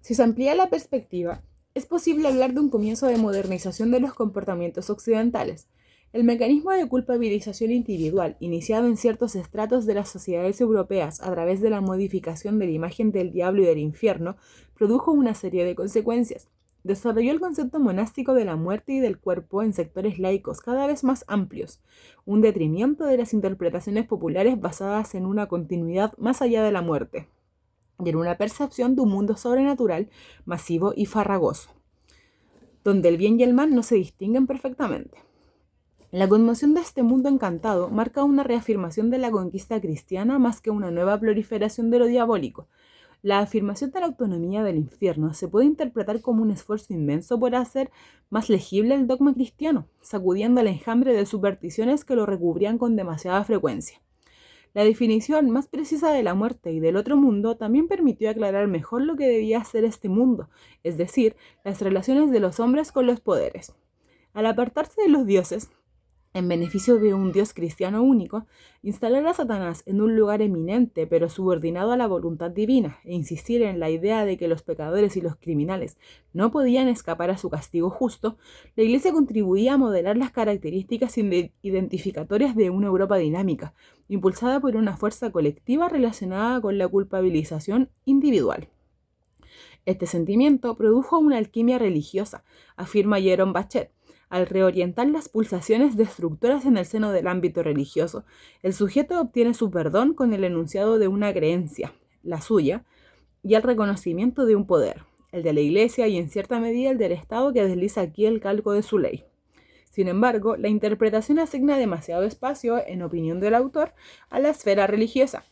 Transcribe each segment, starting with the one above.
Si se amplía la perspectiva, es posible hablar de un comienzo de modernización de los comportamientos occidentales. El mecanismo de culpabilización individual, iniciado en ciertos estratos de las sociedades europeas a través de la modificación de la imagen del diablo y del infierno, produjo una serie de consecuencias. Desarrolló el concepto monástico de la muerte y del cuerpo en sectores laicos cada vez más amplios, un detrimento de las interpretaciones populares basadas en una continuidad más allá de la muerte, y en una percepción de un mundo sobrenatural, masivo y farragoso, donde el bien y el mal no se distinguen perfectamente. La conmoción de este mundo encantado marca una reafirmación de la conquista cristiana más que una nueva proliferación de lo diabólico. La afirmación de la autonomía del infierno se puede interpretar como un esfuerzo inmenso por hacer más legible el dogma cristiano, sacudiendo el enjambre de supersticiones que lo recubrían con demasiada frecuencia. La definición más precisa de la muerte y del otro mundo también permitió aclarar mejor lo que debía ser este mundo, es decir, las relaciones de los hombres con los poderes. Al apartarse de los dioses, en beneficio de un Dios cristiano único, instalar a Satanás en un lugar eminente pero subordinado a la voluntad divina e insistir en la idea de que los pecadores y los criminales no podían escapar a su castigo justo, la Iglesia contribuía a modelar las características identificatorias de una Europa dinámica, impulsada por una fuerza colectiva relacionada con la culpabilización individual. Este sentimiento produjo una alquimia religiosa, afirma Jerome Bachet. Al reorientar las pulsaciones destructoras en el seno del ámbito religioso, el sujeto obtiene su perdón con el enunciado de una creencia, la suya, y el reconocimiento de un poder, el de la Iglesia y en cierta medida el del Estado que desliza aquí el calco de su ley. Sin embargo, la interpretación asigna demasiado espacio, en opinión del autor, a la esfera religiosa.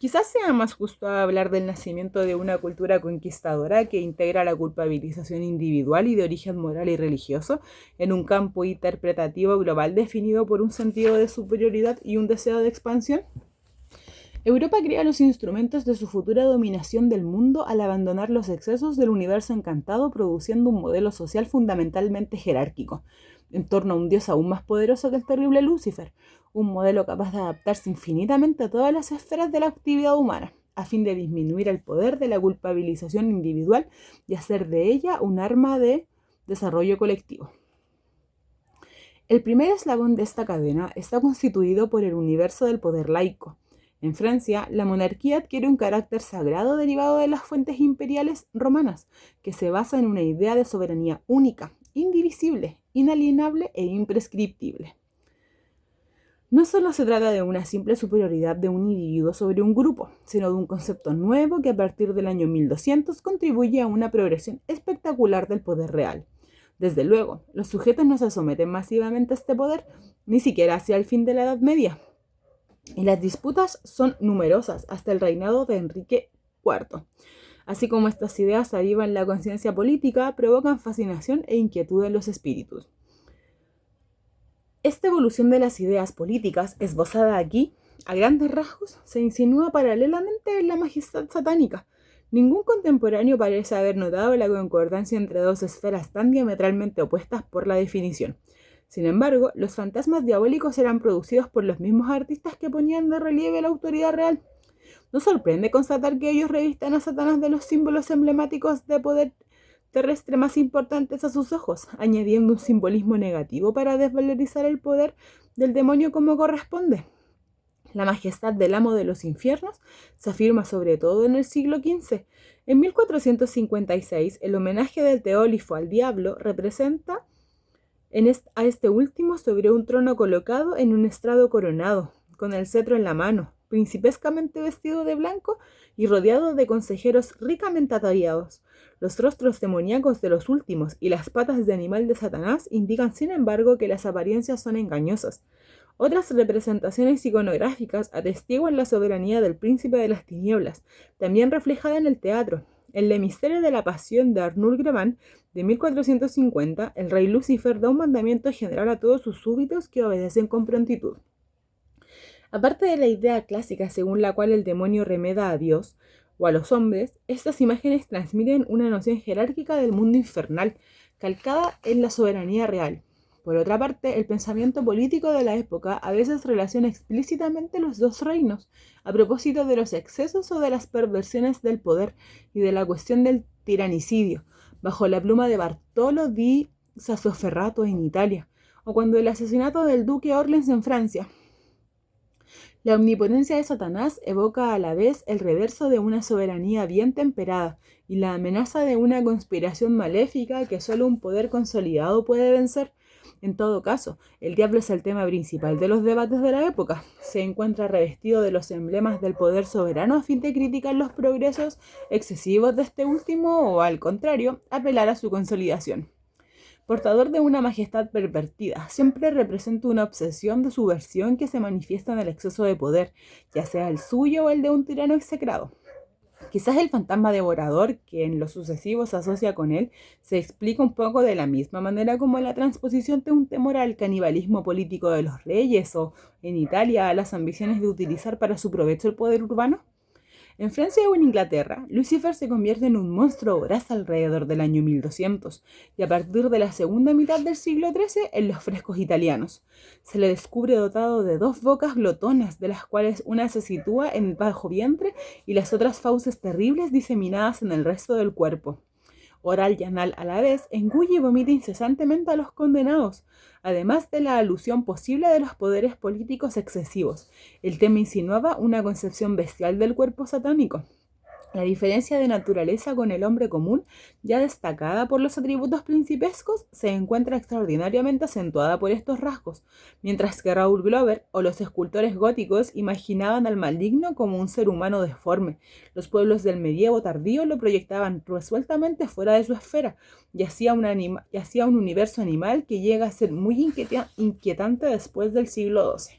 Quizás sea más justo hablar del nacimiento de una cultura conquistadora que integra la culpabilización individual y de origen moral y religioso en un campo interpretativo global definido por un sentido de superioridad y un deseo de expansión. Europa crea los instrumentos de su futura dominación del mundo al abandonar los excesos del universo encantado, produciendo un modelo social fundamentalmente jerárquico, en torno a un dios aún más poderoso que el terrible Lucifer, un modelo capaz de adaptarse infinitamente a todas las esferas de la actividad humana, a fin de disminuir el poder de la culpabilización individual y hacer de ella un arma de desarrollo colectivo. El primer eslabón de esta cadena está constituido por el universo del poder laico. En Francia, la monarquía adquiere un carácter sagrado derivado de las fuentes imperiales romanas, que se basa en una idea de soberanía única, indivisible, inalienable e imprescriptible. No solo se trata de una simple superioridad de un individuo sobre un grupo, sino de un concepto nuevo que a partir del año 1200 contribuye a una progresión espectacular del poder real. Desde luego, los sujetos no se someten masivamente a este poder, ni siquiera hacia el fin de la Edad Media. Y las disputas son numerosas hasta el reinado de Enrique IV. Así como estas ideas avivan la conciencia política, provocan fascinación e inquietud en los espíritus. Esta evolución de las ideas políticas, esbozada aquí, a grandes rasgos, se insinúa paralelamente en la majestad satánica. Ningún contemporáneo parece haber notado la concordancia entre dos esferas tan diametralmente opuestas por la definición. Sin embargo, los fantasmas diabólicos eran producidos por los mismos artistas que ponían de relieve la autoridad real. No sorprende constatar que ellos revistan a Satanás de los símbolos emblemáticos de poder terrestre más importantes a sus ojos, añadiendo un simbolismo negativo para desvalorizar el poder del demonio como corresponde. La majestad del amo de los infiernos se afirma sobre todo en el siglo XV. En 1456, el homenaje del Teólifo al diablo representa a este último sobre un trono colocado en un estrado coronado, con el cetro en la mano, principescamente vestido de blanco y rodeado de consejeros ricamente ataviados. Los rostros demoníacos de los últimos y las patas de animal de Satanás indican, sin embargo, que las apariencias son engañosas. Otras representaciones iconográficas atestiguan la soberanía del príncipe de las tinieblas, también reflejada en el teatro. En Le misterio de la pasión de Arnoul Grebin, de 1450, el rey Lucifer da un mandamiento general a todos sus súbditos que obedecen con prontitud. Aparte de la idea clásica según la cual el demonio remeda a Dios o a los hombres, estas imágenes transmiten una noción jerárquica del mundo infernal, calcada en la soberanía real. Por otra parte, el pensamiento político de la época a veces relaciona explícitamente los dos reinos, a propósito de los excesos o de las perversiones del poder y de la cuestión del tiranicidio, bajo la pluma de Bartolo di Sassoferrato en Italia, o cuando el asesinato del duque Orleans en Francia. La omnipotencia de Satanás evoca a la vez el reverso de una soberanía bien temperada y la amenaza de una conspiración maléfica que solo un poder consolidado puede vencer. En todo caso, el diablo es el tema principal de los debates de la época. Se encuentra revestido de los emblemas del poder soberano a fin de criticar los progresos excesivos de este último o, al contrario, apelar a su consolidación. Portador de una majestad pervertida, siempre representa una obsesión de subversión que se manifiesta en el exceso de poder, ya sea el suyo o el de un tirano execrado. Quizás el fantasma devorador, que en lo sucesivo se asocia con él, se explica un poco de la misma manera como la transposición de un temor al canibalismo político de los reyes o, en Italia, a las ambiciones de utilizar para su provecho el poder urbano. En Francia o en Inglaterra, Lucifer se convierte en un monstruo voraz alrededor del año 1200 y a partir de la segunda mitad del siglo XIII en los frescos italianos. Se le descubre dotado de 2 bocas glotonas, de las cuales una se sitúa en el bajo vientre y las otras fauces terribles diseminadas en el resto del cuerpo. Oral y anal a la vez, engulle y vomita incesantemente a los condenados, además de la alusión posible de los poderes políticos excesivos. El tema insinuaba una concepción bestial del cuerpo satánico. La diferencia de naturaleza con el hombre común, ya destacada por los atributos principescos, se encuentra extraordinariamente acentuada por estos rasgos, mientras que Raoul Glover o los escultores góticos imaginaban al maligno como un ser humano deforme. Los pueblos del medievo tardío lo proyectaban resueltamente fuera de su esfera y hacía un universo animal que llega a ser muy inquietante después del siglo XII.